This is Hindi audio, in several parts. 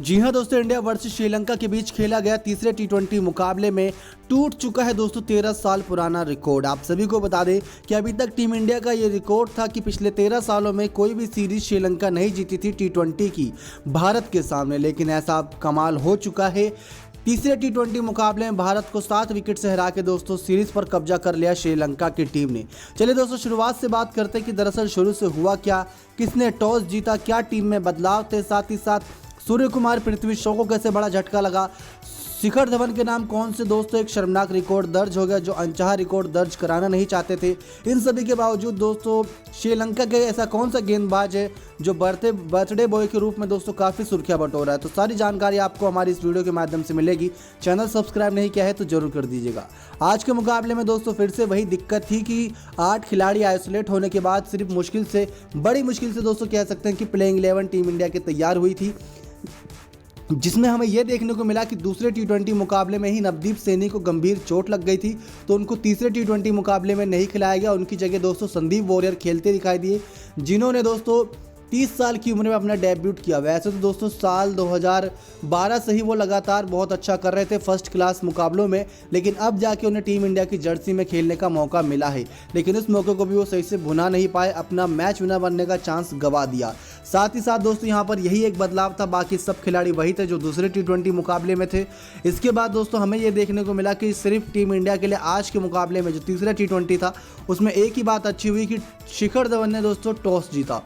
जी हां दोस्तों, इंडिया वर्सेस श्रीलंका के बीच खेला गया तीसरे टी20 मुकाबले में टूट चुका है दोस्तों 13 साल पुराना रिकॉर्ड। आप सभी को बता दें कि अभी तक टीम इंडिया का ये रिकॉर्ड था कि पिछले 13 सालों में कोई भी सीरीज श्रीलंका नहीं जीती थी टी20 की भारत के सामने, लेकिन ऐसा कमाल हो चुका है। तीसरे टी20 मुकाबले में भारत को 7 विकेट से हरा के दोस्तों सीरीज पर कब्जा कर लिया श्रीलंका की टीम ने। चलिए दोस्तों, शुरुआत से बात करते हैं कि दरअसल शुरू से हुआ क्या, किसने टॉस जीता, क्या टीम में बदलाव थे, साथ ही साथ सूर्य कुमार पृथ्वी शॉ को कैसे बड़ा झटका लगा, शिखर धवन के नाम कौन से दोस्तों एक शर्मनाक रिकॉर्ड दर्ज हो गया जो अनचाहा रिकॉर्ड दर्ज कराना नहीं चाहते थे। इन सभी के बावजूद दोस्तों श्रीलंका के ऐसा कौन सा गेंदबाज है जो बर्थडे बॉय के रूप में दोस्तों काफ़ी सुर्खियां बटोर रहा है। तो सारी जानकारी आपको हमारी इस वीडियो के माध्यम से मिलेगी। चैनल सब्सक्राइब नहीं किया है तो जरूर कर दीजिएगा। आज के मुकाबले में दोस्तों फिर से वही दिक्कत थी कि 8 खिलाड़ी आइसोलेट होने के बाद सिर्फ बड़ी मुश्किल से दोस्तों कह सकते हैं कि प्लेइंग 11 टीम इंडिया की तैयार हुई थी, जिसमें हमें यह देखने को मिला कि दूसरे टी20 मुकाबले में ही नवदीप सैनी को गंभीर चोट लग गई थी, तो उनको तीसरे टी20 मुकाबले में नहीं खिलाया गया। उनकी जगह दोस्तों संदीप वॉरियर खेलते दिखाई दिए, जिन्होंने दोस्तों 30 साल की उम्र में अपना डेब्यूट किया। वैसे तो दोस्तों साल 2012 से ही वो लगातार बहुत अच्छा कर रहे थे फर्स्ट क्लास मुकाबलों में, लेकिन अब जाके उन्हें टीम इंडिया की जर्सी में खेलने का मौका मिला है, लेकिन इस मौके को भी वो सही से भुना नहीं पाए, अपना मैच विनर बनने का चांस गंवा दिया। साथ ही साथ दोस्तों यहाँ पर यही एक बदलाव था, बाकी सब खिलाड़ी वही थे जो दूसरे टी20 मुकाबले में थे। इसके बाद दोस्तों हमें ये देखने को मिला कि सिर्फ टीम इंडिया के लिए आज के मुकाबले में जो तीसरा टी20 था उसमें एक ही बात अच्छी हुई कि शिखर धवन ने दोस्तों टॉस जीता।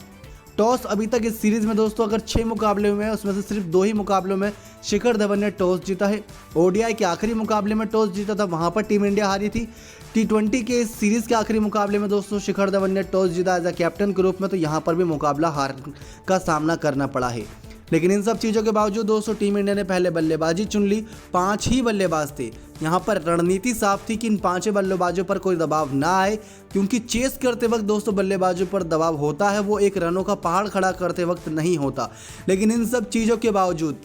टॉस अभी तक इस सीरीज में दोस्तों अगर 6 मुकाबले हुए हैं उसमें से सिर्फ 2 ही मुकाबलों में शिखर धवन ने टॉस जीता है। ओडीआई के आखिरी मुकाबले में टॉस जीता था, वहां पर टीम इंडिया हारी थी। टी20 के इस सीरीज के आखिरी मुकाबले में दोस्तों शिखर धवन ने टॉस जीता एज अ कैप्टन के रूप में, तो यहाँ पर भी मुकाबला हार का सामना करना पड़ा है। लेकिन इन सब चीज़ों के बावजूद दोस्तों टीम इंडिया ने पहले बल्लेबाजी चुन ली। 5 ही बल्लेबाज थे। यहाँ पर रणनीति साफ थी कि इन 5 बल्लेबाजों पर कोई दबाव ना आए, क्योंकि चेस करते वक्त दोस्तों बल्लेबाजों पर दबाव होता है, वो एक रनों का पहाड़ खड़ा करते वक्त नहीं होता। लेकिन इन सब चीज़ों के बावजूद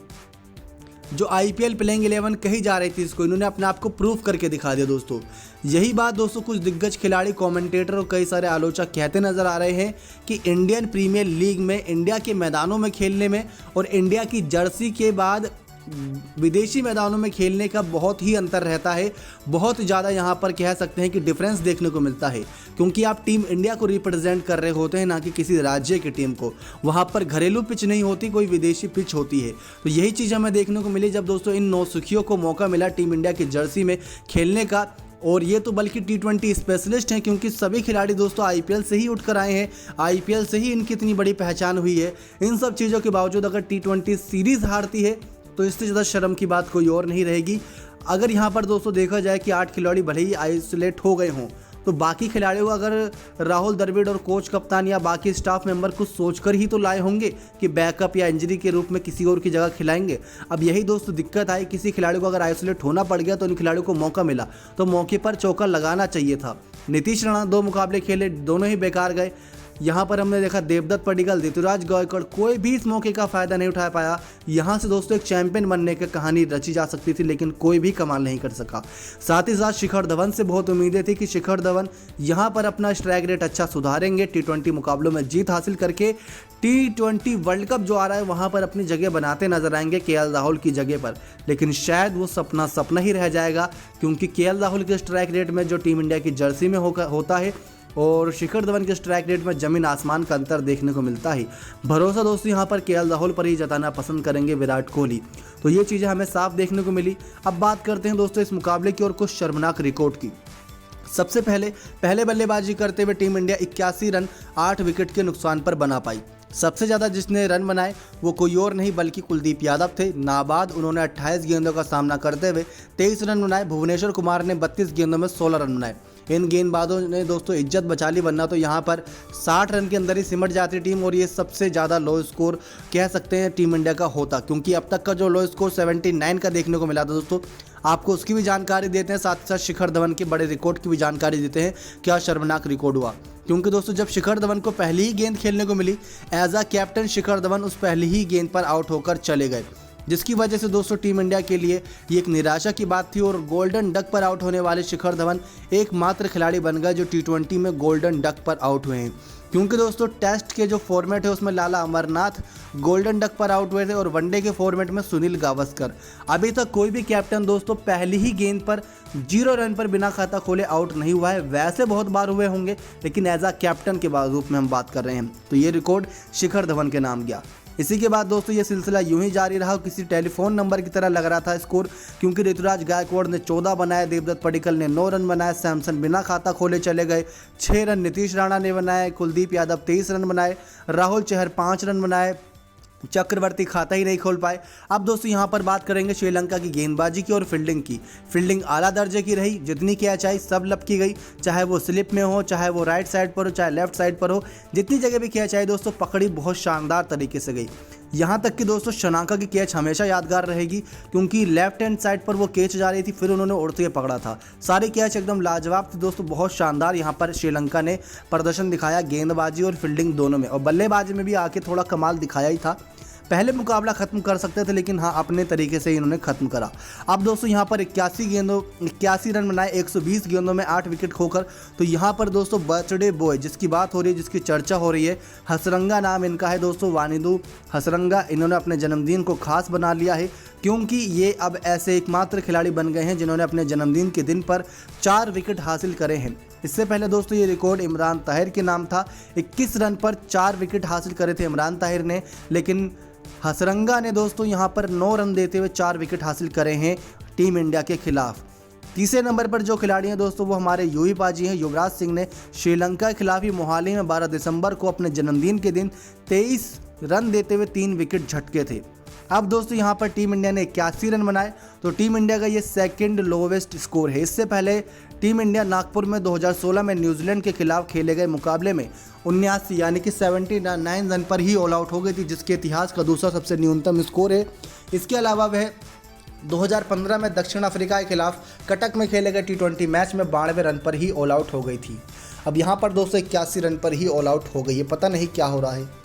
जो आईपीएल प्लेइंग 11 कही जा रही थी, इसको इन्होंने अपने आप को प्रूव करके दिखा दिया दोस्तों। यही बात दोस्तों कुछ दिग्गज खिलाड़ी, कमेंटेटर और कई सारे आलोचक कहते नजर आ रहे हैं कि इंडियन प्रीमियर लीग में, इंडिया के मैदानों में खेलने में और इंडिया की जर्सी के बाद विदेशी मैदानों में खेलने का बहुत ही अंतर रहता है। बहुत ज़्यादा यहाँ पर कह सकते हैं कि डिफरेंस देखने को मिलता है, क्योंकि आप टीम इंडिया को रिप्रेजेंट कर रहे होते हैं, ना कि किसी राज्य की टीम को। वहाँ पर घरेलू पिच नहीं होती, कोई विदेशी पिच होती है। तो यही चीज़ हमें देखने को मिली जब दोस्तों इन नौसिखियों को मौका मिला टीम इंडिया की जर्सी में खेलने का। और ये तो बल्कि टी20 स्पेशलिस्ट हैं, क्योंकि सभी खिलाड़ी दोस्तों आईपीएल से ही उठकर आए हैं, आईपीएल से ही इनकी इतनी बड़ी पहचान हुई है। इन सब चीज़ों के बावजूद अगर टी20 सीरीज़ हारती है तो इससे ज़्यादा शर्म की बात कोई और नहीं रहेगी। अगर यहाँ पर दोस्तों देखा जाए कि 8 खिलाड़ी भले ही आइसोलेट हो गए हों, तो बाकी खिलाड़ियों को अगर राहुल द्रविड़ और कोच कप्तान या बाकी स्टाफ मेंबर कुछ सोचकर ही तो लाए होंगे कि बैकअप या इंजरी के रूप में किसी और की जगह खिलाएंगे। अब यही दोस्तों दिक्कत आई, किसी खिलाड़ी को अगर आइसोलेट होना पड़ गया तो उन खिलाड़ियों को मौका मिला तो मौके पर चौका लगाना चाहिए था। नीतीश राणा 2 मुकाबले खेले, दोनों ही बेकार गए। यहाँ पर हमने देखा देवदत्त पडिक्कल, ऋतुराज गायकवाड़, कोई भी इस मौके का फ़ायदा नहीं उठा पाया। यहाँ से दोस्तों एक चैंपियन बनने की कहानी रची जा सकती थी, लेकिन कोई भी कमाल नहीं कर सका। साथ ही साथ शिखर धवन से बहुत उम्मीदें थी कि शिखर धवन यहाँ पर अपना स्ट्राइक रेट अच्छा सुधारेंगे, टी20 मुकाबलों में जीत हासिल करके टी20 वर्ल्ड कप जो आ रहा है वहाँ पर अपनी जगह बनाते नजर आएंगे केएल राहुल की जगह पर। लेकिन शायद वो सपना ही रह जाएगा, क्योंकि केएल राहुल के स्ट्राइक रेट में जो टीम इंडिया की जर्सी में होता है और शिखर धवन के स्ट्राइक रेट में जमीन आसमान का अंतर देखने को मिलता है। भरोसा दोस्तों यहाँ पर केएल राहुल पर ही जताना पसंद करेंगे विराट कोहली। तो ये चीज़ें हमें साफ देखने को मिली। अब बात करते हैं दोस्तों इस मुकाबले की और कुछ शर्मनाक रिकॉर्ड की। सबसे पहले बल्लेबाजी करते हुए टीम इंडिया 81 रन 8 विकेट के नुकसान पर बना पाई। सबसे ज़्यादा जिसने रन बनाए वो कोई और नहीं बल्कि कुलदीप यादव थे। नाबाद उन्होंने 28 गेंदों का सामना करते हुए 23 रन बनाए। भुवनेश्वर कुमार ने 32 गेंदों में 16 रन बनाए। इन गेंदबाजों ने दोस्तों इज्जत बचा ली, वरना तो यहाँ पर 60 रन के अंदर ही सिमट जाती टीम, और ये सबसे ज़्यादा लो स्कोर कह सकते हैं टीम इंडिया का होता, क्योंकि अब तक का जो लो स्कोर 79 का देखने को मिला था दोस्तों। आपको उसकी भी जानकारी देते हैं, साथ ही साथ शिखर धवन के बड़े रिकॉर्ड की भी जानकारी देते हैं, क्या शर्मनाक रिकॉर्ड हुआ। क्योंकि दोस्तों जब शिखर धवन को पहली ही गेंद खेलने को मिली as a captain, Shikhar Dhawan उस पहली ही गेंद पर आउट होकर चले गए। जिसकी वजह से दोस्तों टीम इंडिया के लिए ये एक निराशा की बात थी और गोल्डन डक पर आउट होने वाले शिखर धवन एकमात्र खिलाड़ी बन गए जो टी20 में गोल्डन डक पर आउट हुए हैं। क्योंकि दोस्तों टेस्ट के जो फॉर्मेट है उसमें लाला अमरनाथ गोल्डन डक पर आउट हुए थे और वनडे के फॉर्मेट में सुनील गावस्कर। अभी तक कोई भी कैप्टन दोस्तों पहली ही गेंद पर 0 रन पर बिना खाता खोले आउट नहीं हुआ है। वैसे बहुत बार हुए होंगे लेकिन एज अ कैप्टन के रूप में हम बात कर रहे हैं, तो ये रिकॉर्ड शिखर धवन के नाम गया। इसी के बाद दोस्तों ये सिलसिला यूं ही जारी रहा, किसी टेलीफोन नंबर की तरह लग रहा था स्कोर, क्योंकि ऋतुराज गायकवाड़ ने 14 बनाए, देवदत्त पडिक्कल ने 9 रन बनाए, सैमसन बिना खाता खोले चले गए, 6 रन नीतीश राणा ने बनाए, कुलदीप यादव 23 रन बनाए, राहुल चहर 5 रन बनाए, चक्रवर्ती खाता ही नहीं खोल पाए। अब दोस्तों यहाँ पर बात करेंगे श्रीलंका की गेंदबाजी की और फील्डिंग की। फील्डिंग आला दर्जे की रही, जितनी कैच आई सब लपकी गई, चाहे वो स्लिप में हो, चाहे वो राइट साइड पर हो, चाहे लेफ्ट साइड पर हो, जितनी जगह भी कैच आई दोस्तों पकड़ी बहुत शानदार तरीके से गई। यहाँ तक कि दोस्तों शनाका की कैच हमेशा यादगार रहेगी, क्योंकि लेफ्ट हैंड साइड पर वो कैच जा रही थी, फिर उन्होंने उड़ते हुए पकड़ा था। सारी कैच एकदम लाजवाब थी दोस्तों, बहुत शानदार यहाँ पर श्रीलंका ने प्रदर्शन दिखाया गेंदबाजी और फील्डिंग दोनों में, और बल्लेबाजी में भी आके थोड़ा कमाल दिखाया ही था। पहले मुकाबला खत्म कर सकते थे लेकिन हाँ अपने तरीके से इन्होंने खत्म करा। अब दोस्तों यहाँ पर 81 रन बनाए 120 गेंदों में 8 विकेट खोकर। तो यहाँ पर दोस्तों बर्थडे बॉय जिसकी बात हो रही है, जिसकी चर्चा हो रही है, हसरंगा नाम इनका है दोस्तों, वानिदू हसरंगा। इन्होंने अपने जन्मदिन को खास बना लिया है, क्योंकि ये अब ऐसे एकमात्र खिलाड़ी बन गए हैं जिन्होंने अपने जन्मदिन के दिन पर 4 विकेट हासिल करे हैं। इससे पहले दोस्तों ये रिकॉर्ड इमरान ताहिर के नाम था, 21 रन पर 4 विकेट हासिल करे थे इमरान ताहिर ने, लेकिन हसरंगा ने दोस्तों यहाँ पर 9 रन देते हुए 4 विकेट हासिल करे हैं टीम इंडिया के खिलाफ। तीसरे नंबर पर जो खिलाड़ी हैं दोस्तों वो हमारे यूही पाजी हैं। युवराज सिंह ने श्रीलंका के खिलाफ ही मोहाली में 12 दिसंबर को अपने जन्मदिन के दिन 23 रन देते हुए 3 विकेट झटके थे। अब दोस्तों यहाँ पर टीम इंडिया ने 81 रन बनाए, तो टीम इंडिया का ये सेकंड लोवेस्ट स्कोर है। इससे पहले टीम इंडिया नागपुर में 2016 में न्यूजीलैंड के खिलाफ खेले गए मुकाबले में 79 यानी कि 79 रन पर ही ऑल आउट हो गई थी, जिसके इतिहास का दूसरा सबसे न्यूनतम स्कोर है। इसके अलावा वह 2015 में दक्षिण अफ्रीका के खिलाफ कटक में खेले गए टी20 मैच में 92 रन पर ही ऑल आउट हो गई थी। अब यहाँ पर दोस्तों 81 रन पर ही ऑल आउट हो गई है, पता नहीं क्या हो रहा है।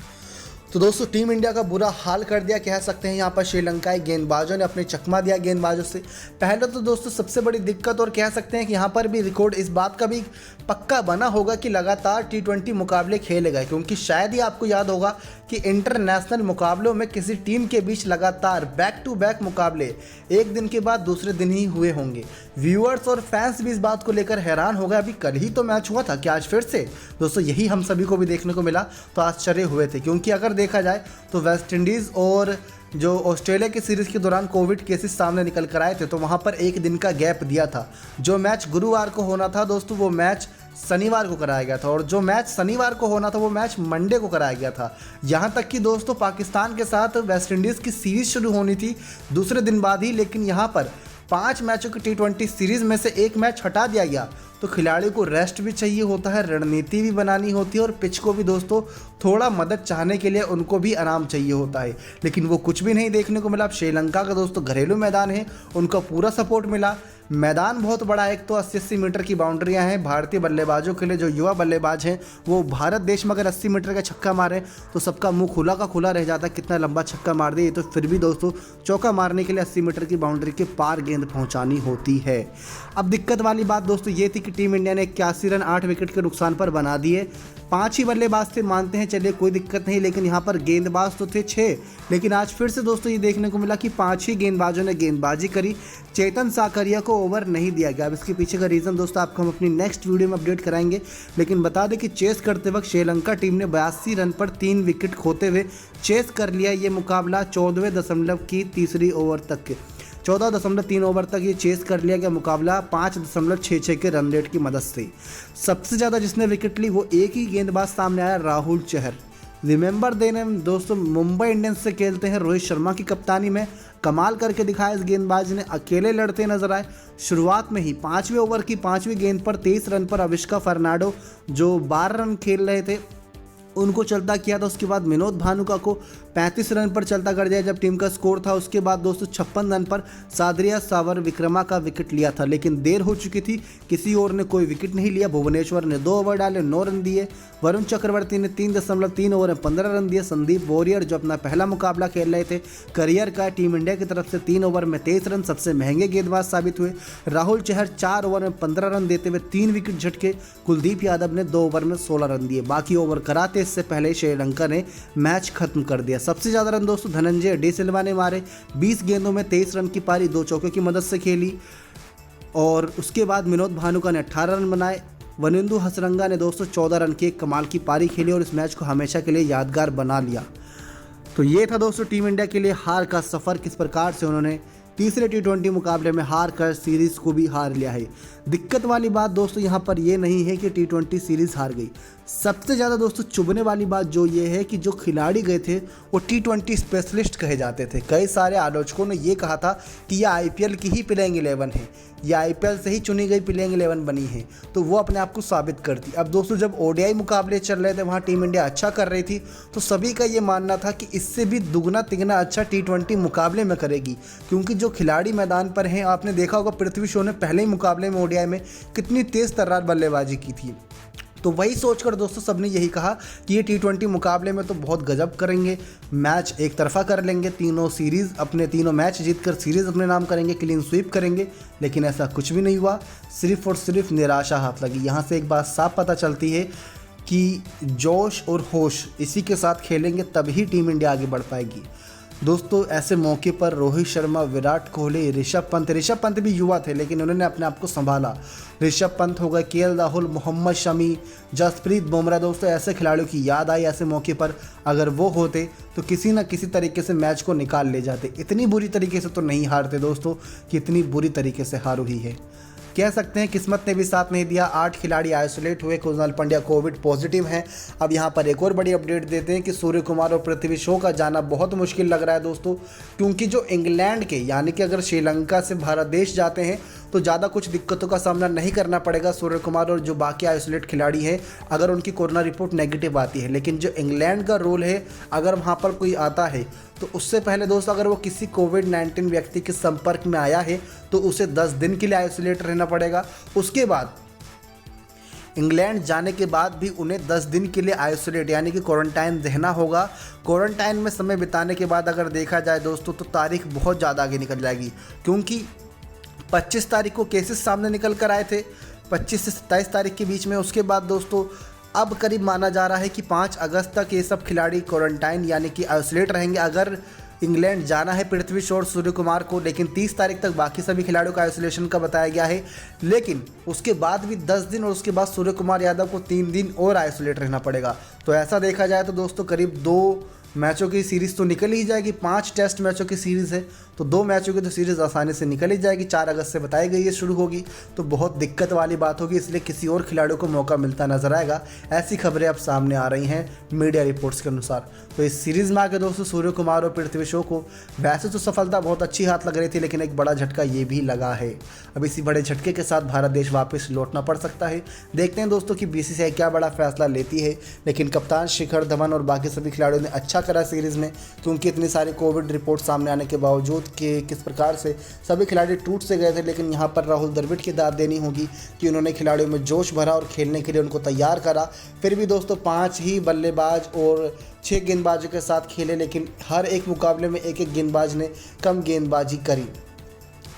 तो दोस्तों टीम इंडिया का बुरा हाल कर दिया कह सकते हैं यहाँ पर श्रीलंकाई गेंदबाजों ने, अपने चकमा दिया गेंदबाजों से। पहले तो दोस्तों सबसे बड़ी दिक्कत और कह सकते हैं कि यहाँ पर भी रिकॉर्ड इस बात का भी पक्का बना होगा कि लगातार टी20 मुकाबले खेले गए, क्योंकि शायद ही आपको याद होगा कि इंटरनेशनल मुकाबलों में किसी टीम के बीच लगातार बैक टू बैक मुकाबले एक दिन के बाद दूसरे दिन ही हुए होंगे। व्यूअर्स और फैंस भी इस बात को लेकर हैरान हो गए, अभी कल ही तो मैच हुआ था, क्या आज फिर से? दोस्तों यही हम सभी को भी देखने को मिला, तो आश्चर्य हुए थे, क्योंकि अगर देखा जाए तो वेस्ट इंडीज़ और जो ऑस्ट्रेलिया की सीरीज़ के दौरान कोविड केसेस सामने निकल कर आए थे, तो वहाँ पर एक दिन का गैप दिया था। जो मैच गुरुवार को होना था दोस्तों वो मैच शनिवार को कराया गया था, और जो मैच शनिवार को होना था वो मैच मंडे को कराया गया था। यहाँ तक कि दोस्तों पाकिस्तान के साथ वेस्ट इंडीज़ की सीरीज़ शुरू होनी थी दूसरे दिन बाद ही, लेकिन यहाँ पर 5 मैचों की टी20 सीरीज़ में से एक मैच हटा दिया गया। तो खिलाड़ियों को रेस्ट भी चाहिए होता है, रणनीति भी बनानी होती है, और पिच को भी दोस्तों थोड़ा मदद चाहने के लिए उनको भी आराम चाहिए होता है, लेकिन वो कुछ भी नहीं देखने को मिला। अब श्रीलंका का दोस्तों घरेलू मैदान है, उनका पूरा सपोर्ट मिला। मैदान बहुत बड़ा है, एक तो 80-80 मीटर की बाउंड्रियां हैं। भारतीय बल्लेबाजों के लिए जो युवा बल्लेबाज हैं वो भारत देश में अगर 80 मीटर का छक्का मारे तो सबका मुंह खुला का खुला रह जाता है, कितना लंबा छक्का मार दिया। तो फिर भी दोस्तों चौका मारने के लिए 80 मीटर की बाउंड्री के पार गेंद पहुंचानी होती है। अब दिक्कत वाली बात दोस्तों ये थी कि टीम इंडिया ने 81 रन 8 विकेट के नुकसान पर बना दिए। 5 ही बल्लेबाज थे, मानते हैं, चलिए कोई दिक्कत नहीं, लेकिन यहाँ पर गेंदबाज तो थे 6। लेकिन आज फिर से दोस्तों ये देखने को मिला कि 5 ही गेंदबाजों ने गेंदबाजी करी, चेतन साकरिया को ओवर नहीं दिया गया। अब इसके पीछे का रीज़न दोस्तों आपको हम अपनी नेक्स्ट वीडियो में अपडेट कराएंगे, लेकिन बता दें कि चेस करते वक्त श्रीलंका टीम ने 82 रन पर 3 विकेट खोते हुए चेस कर लिया ये मुकाबला 14वें दशमलव की तीसरी ओवर तक के 14.3 ओवर तक ये चेस कर लिया गया मुकाबला 5.66 के रन रेट की मदद से। सबसे ज़्यादा जिसने विकेट ली वो एक ही गेंदबाज सामने आया, राहुल चहर। रिमेंबर देने दोस्तों मुंबई इंडियंस से खेलते हैं, रोहित शर्मा की कप्तानी में कमाल करके दिखाया इस गेंदबाज ने, अकेले लड़ते नजर आए। शुरुआत में ही 5वें ओवर की 5वीं गेंद पर 23 रन पर अविष्का फर्नांडो जो 12 रन खेल रहे थे उनको चलता किया था। उसके बाद विनोद भानुका को 35 रन पर चलता कर दिया जब टीम का स्कोर था। उसके बाद दोस्तों 56 रन पर सादरिया सावर विक्रमा का विकेट लिया था, लेकिन देर हो चुकी थी, किसी और ने कोई विकेट नहीं लिया। भुवनेश्वर ने 2 ओवर डाले, 9 रन दिए। वरुण चक्रवर्ती ने 3.3 ओवर में 15 रन दिए। संदीप वॉरियर जो अपना पहला मुकाबला खेल रहे थे करियर का, टीम इंडिया की तरफ से 3 ओवर में 23 रन सबसे महंगे गेंदबाज साबित हुए। राहुल चहर 4 ओवर में 15 रन देते हुए 3 विकेट झटके। कुलदीप यादव ने 2 ओवर में 16 रन दिए। बाकी ओवर कराते इससे पहले श्रीलंका ने मैच खत्म कर दिया। सबसे ज़्यादा रन दोस्तों धनंजय डी सिल्वा ने मारे, 20 गेंदों में 23 रन की पारी 2 चौके की मदद से खेली। और उसके बाद विनोद भानुका ने 18 रन बनाए। वनिंदु हसरंगा ने दोस्तों 14 रन की एक कमाल की पारी खेली और इस मैच को हमेशा के लिए यादगार बना लिया। तो ये था दोस्तों टीम इंडिया के लिए हार का सफ़र, किस प्रकार से उन्होंने तीसरे T20 मुकाबले में हार कर सीरीज़ को भी हार लिया है। दिक्कत वाली बात दोस्तों यहाँ पर ये नहीं है कि T20 सीरीज़ हार गई, सबसे ज़्यादा दोस्तों चुभने वाली बात जो ये है कि जो खिलाड़ी गए थे वो T20 स्पेशलिस्ट कहे जाते थे। कई सारे आलोचकों ने ये कहा था कि यह IPL की ही प्लेइंग 11 है, यह IPL से ही चुनी गई प्लेइंग 11 बनी है, तो वो अपने आप को साबित करती। अब दोस्तों जब ODI मुकाबले चल रहे थे, वहाँ टीम इंडिया अच्छा कर रही थी, तो सभी का ये मानना था कि इससे भी दुगना तिगना अच्छा T20 मुकाबले में करेगी, क्योंकि जो खिलाड़ी मैदान पर हैं, आपने देखा होगा पृथ्वी शॉ ने पहले ही मुकाबले में ODI में कितनी तेज़ तर्रार बल्लेबाजी की थी। तो वही सोचकर दोस्तों सबने यही कहा कि ये T20 मुकाबले में तो बहुत गजब करेंगे, मैच एक तरफा कर लेंगे, तीनों मैच जीतकर सीरीज़ अपने नाम करेंगे, क्लीन स्वीप करेंगे। लेकिन ऐसा कुछ भी नहीं हुआ, सिर्फ और सिर्फ निराशा हाथ लगी। यहाँ से एक बात साफ पता चलती है कि जोश और होश इसी के साथ खेलेंगे तभी टीम इंडिया आगे बढ़ पाएगी। दोस्तों ऐसे मौके पर रोहित शर्मा, विराट कोहली, ऋषभ पंत भी युवा थे लेकिन उन्होंने अपने आप को संभाला। ऋषभ पंत हो गए, KL राहुल, मोहम्मद शमी, जसप्रीत बुमराह, दोस्तों ऐसे खिलाड़ियों की याद आई ऐसे मौके पर, अगर वो होते तो किसी न किसी तरीके से मैच को निकाल ले जाते। इतनी बुरी तरीके से तो नहीं हारते दोस्तों कि इतनी बुरी तरीके से हार हुई है। कह सकते हैं किस्मत ने भी साथ नहीं दिया, 8 खिलाड़ी आइसोलेट हुए। कृणाल पंड्या कोविड पॉजिटिव हैं। अब यहाँ पर एक और बड़ी अपडेट देते हैं कि सूर्य कुमार और पृथ्वी शॉ का जाना बहुत मुश्किल लग रहा है दोस्तों, क्योंकि जो इंग्लैंड के यानी कि अगर श्रीलंका से भारत देश जाते हैं तो ज़्यादा कुछ दिक्कतों का सामना नहीं करना पड़ेगा सूर्य कुमार और जो बाकी आइसोलेट खिलाड़ी हैं, अगर उनकी कोरोना रिपोर्ट नेगेटिव आती है। लेकिन जो इंग्लैंड का रूल है, अगर वहाँ पर कोई आता है तो उससे पहले दोस्तों अगर वो किसी कोविड-19 व्यक्ति के संपर्क में आया है तो उसे 10 दिन के लिए आइसोलेट रहना पड़ेगा। उसके बाद इंग्लैंड जाने के बाद भी उन्हें 10 दिन के लिए आइसोलेट यानी कि क्वारंटाइन रहना होगा। क्वारंटाइन में समय बिताने के बाद अगर देखा जाए दोस्तों तो तारीख बहुत ज़्यादा आगे निकल जाएगी, क्योंकि 25 तारीख को केसेस सामने निकल कर आए थे, 25 से 27 तारीख के बीच में। उसके बाद दोस्तों अब करीब माना जा रहा है कि 5 अगस्त तक ये सब खिलाड़ी क्वारंटाइन यानी कि आइसोलेट रहेंगे अगर इंग्लैंड जाना है पृथ्वी शॉ और सूर्य कुमार को। लेकिन 30 तारीख तक बाकी सभी खिलाड़ियों का आइसोलेशन का बताया गया है। लेकिन उसके बाद भी 10 दिन और उसके बाद सूर्य कुमार यादव को 3 दिन और आइसोलेट रहना पड़ेगा। तो ऐसा देखा जाए तो दोस्तों करीब 2 मैचों की सीरीज़ तो निकल ही जाएगी। 5 टेस्ट मैचों की सीरीज़ है तो 2 मैचों की तो सीरीज़ आसानी से निकल ही जाएगी। 4 अगस्त से बताई गई है शुरू होगी, तो बहुत दिक्कत वाली बात होगी, इसलिए किसी और खिलाड़ियों को मौका मिलता नजर आएगा। ऐसी खबरें अब सामने आ रही हैं मीडिया रिपोर्ट्स के अनुसार। तो इस सीरीज़ में आके दोस्तों सूर्य कुमार और पृथ्वी शॉ को वैसे तो सफलता बहुत अच्छी हाथ लग रही थी, लेकिन एक बड़ा झटका ये भी लगा है। अब इसी बड़े झटके के साथ भारत देश वापस लौटना पड़ सकता है। देखते हैं दोस्तों कि BCCI क्या बड़ा फैसला लेती है। लेकिन कप्तान शिखर धवन और बाकी सभी खिलाड़ियों ने अच्छा करा सीरीज़ में, क्योंकि इतनी सारी कोविड रिपोर्ट सामने आने के बावजूद कि किस प्रकार से सभी खिलाड़ी टूट से गए थे। लेकिन यहाँ पर राहुल द्रविड़ की दाद देनी होगी कि उन्होंने खिलाड़ियों में जोश भरा और खेलने के लिए उनको तैयार करा। फिर भी दोस्तों 5 ही बल्लेबाज और 6 गेंदबाजों के साथ खेले, लेकिन हर एक मुकाबले में एक एक गेंदबाज ने कम गेंदबाजी करी।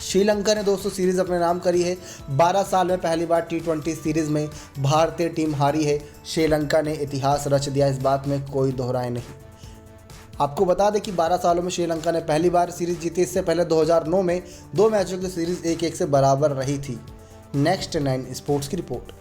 श्रीलंका ने दोस्तों सीरीज़ अपने नाम करी है। 12 साल में पहली बार T20 सीरीज़ में भारतीय टीम हारी है। श्रीलंका ने इतिहास रच दिया, इस बात में कोई दोहराए नहीं। आपको बता दें कि 12 सालों में श्रीलंका ने पहली बार सीरीज़ जीती। इससे पहले 2009 में 2 मैचों की सीरीज़ 1-1 से बराबर रही थी। नेक्स्ट 9 स्पोर्ट्स की रिपोर्ट।